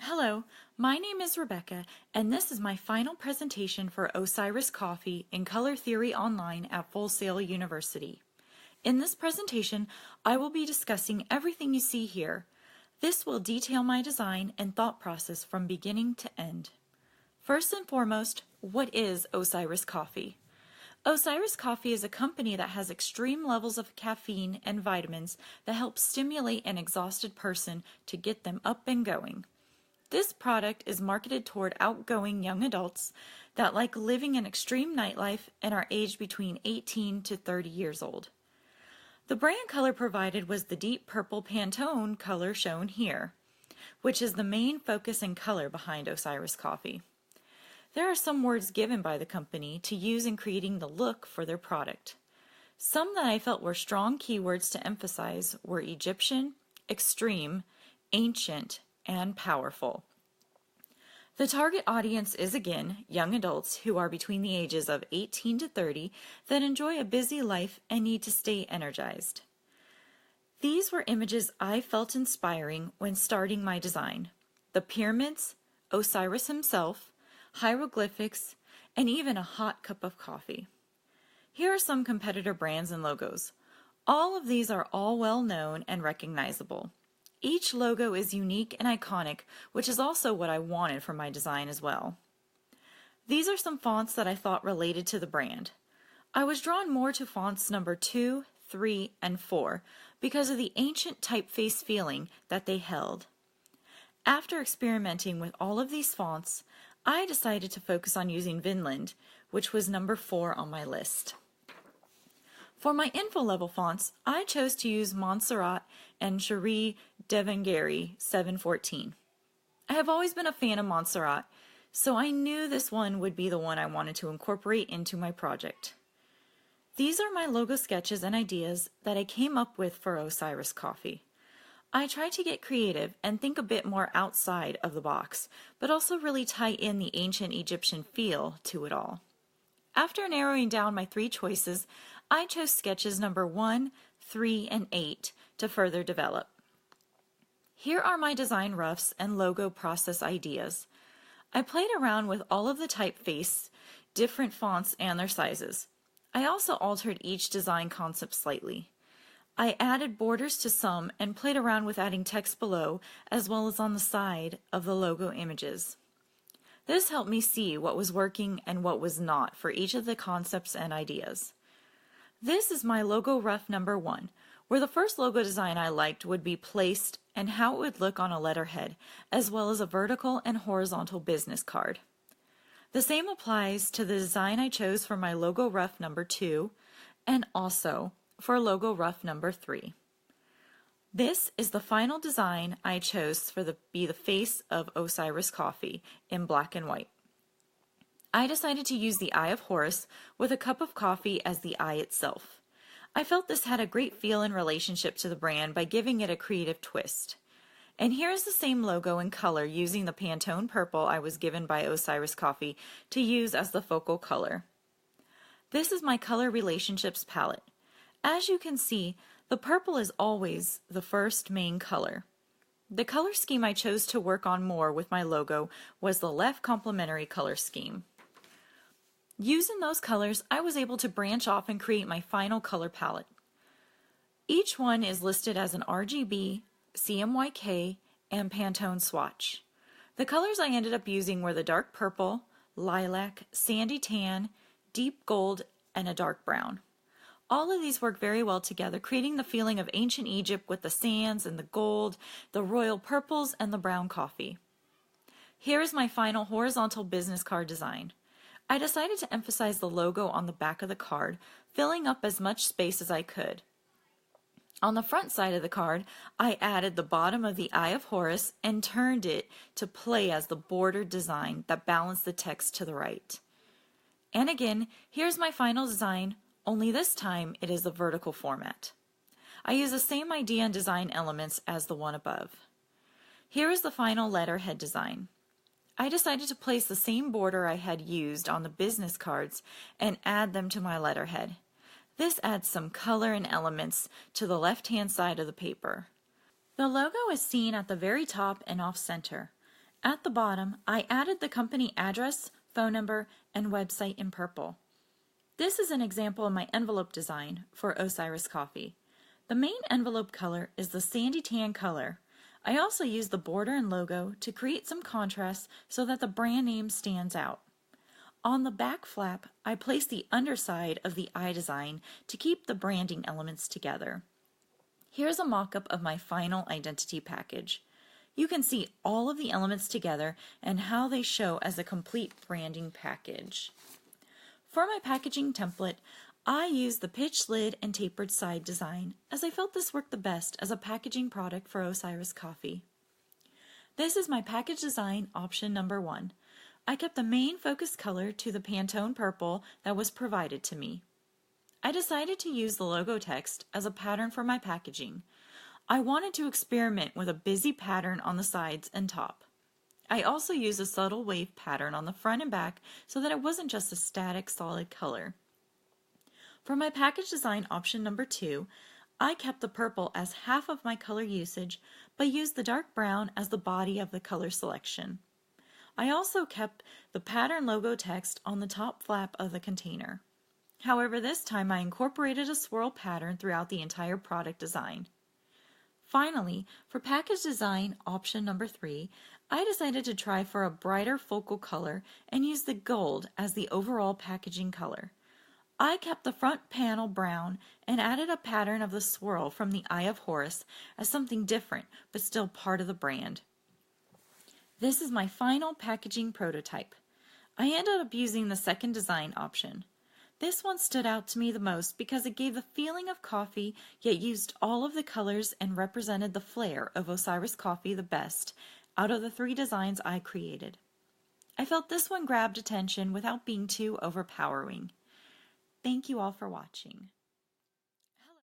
Hello, my name is Rebecca, and this is my final presentation for Osiris Coffee in Color Theory Online at Full Sail University. In this presentation, I will be discussing everything you see here. This will detail my design and thought process from beginning to end. First and foremost, what is Osiris Coffee? Osiris Coffee is a company that has extreme levels of caffeine and vitamins that help stimulate an exhausted person to get them up and going. This product is marketed toward outgoing young adults that like living an extreme nightlife and are aged between 18 to 30 years old. The brand color provided was the deep purple Pantone color shown here, which is the main focus and color behind Osiris Coffee. There are some words given by the company to use in creating the look for their product. Some that I felt were strong keywords to emphasize were Egyptian, extreme, ancient, and powerful. The target audience is again young adults who are between the ages of 18 to 30 that enjoy a busy life and need to stay energized. These were images I felt inspiring when starting my design. The pyramids, Osiris himself, hieroglyphics, and even a hot cup of coffee. Here are some competitor brands and logos. All of these are all well known and recognizable. Each logo is unique and iconic, which is also what I wanted for my design as well. These are some fonts that I thought related to the brand. I was drawn more to fonts number 2, 3, and 4 because of the ancient typeface feeling that they held. After experimenting with all of these fonts, I decided to focus on using Vinland, which was number 4 on my list. For my info level fonts, I chose to use Montserrat and Cherie Devangeri 714. I have always been a fan of Montserrat, so I knew this one would be the one I wanted to incorporate into my project. These are my logo sketches and ideas that I came up with for Osiris Coffee. I tried to get creative and think a bit more outside of the box, but also really tie in the ancient Egyptian feel to it all. After narrowing down my 3 choices, I chose sketches number 1, 3, and 8 to further develop. Here are my design roughs and logo process ideas. I played around with all of the typeface, different fonts, and their sizes. I also altered each design concept slightly. I added borders to some and played around with adding text below as well as on the side of the logo images. This helped me see what was working and what was not for each of the concepts and ideas. This is my logo rough number 1, where the first logo design I liked would be placed and how it would look on a letterhead, as well as a vertical and horizontal business card. The same applies to the design I chose for my logo rough number 2, and also for logo rough number 3. This is the final design I chose for the face of Osiris Coffee in black and white. I decided to use the Eye of Horus with a cup of coffee as the eye itself. I felt this had a great feel and relationship to the brand by giving it a creative twist. And here is the same logo in color using the Pantone purple I was given by Osiris Coffee to use as the focal color. This is my color relationships palette. As you can see, the purple is always the first main color. The color scheme I chose to work on more with my logo was the left complementary color scheme. Using those colors, I was able to branch off and create my final color palette. Each one is listed as an RGB, CMYK, and Pantone swatch. The colors I ended up using were the dark purple, lilac, sandy tan, deep gold, and a dark brown. All of these work very well together, creating the feeling of ancient Egypt with the sands and the gold, the royal purples, and the brown coffee. Here is my final horizontal business card design. I decided to emphasize the logo on the back of the card, filling up as much space as I could. On the front side of the card, I added the bottom of the Eye of Horus and turned it to play as the bordered design that balanced the text to the right. And again, here's my final design, only this time it is the vertical format. I use the same idea and design elements as the one above. Here is the final letterhead design. I decided to place the same border I had used on the business cards and add them to my letterhead. This adds some color and elements to the left-hand side of the paper. The logo is seen at the very top and off-center. At the bottom, I added the company address, phone number, and website in purple. This is an example of my envelope design for Osiris Coffee. The main envelope color is the sandy tan color. I also used the border and logo to create some contrast so that the brand name stands out. On the back flap, I placed the underside of the eye design to keep the branding elements together. Here's a mock-up of my final identity package. You can see all of the elements together and how they show as a complete branding package. For my packaging template, I used the pitch lid and tapered side design as I felt this worked the best as a packaging product for Osiris Coffee. This is my package design option number 1. I kept the main focus color to the Pantone purple that was provided to me. I decided to use the logo text as a pattern for my packaging. I wanted to experiment with a busy pattern on the sides and top. I also used a subtle wave pattern on the front and back so that it wasn't just a static solid color. For my package design option number 2, I kept the purple as half of my color usage, but used the dark brown as the body of the color selection. I also kept the pattern logo text on the top flap of the container. However, this time I incorporated a swirl pattern throughout the entire product design. Finally, for package design option number 3, I decided to try for a brighter focal color and use the gold as the overall packaging color. I kept the front panel brown and added a pattern of the swirl from the Eye of Horus as something different but still part of the brand. This is my final packaging prototype. I ended up using the second design option. This one stood out to me the most because it gave the feeling of coffee yet used all of the colors and represented the flair of Osiris Coffee the best out of the 3 designs I created. I felt this one grabbed attention without being too overpowering. Thank you all for watching.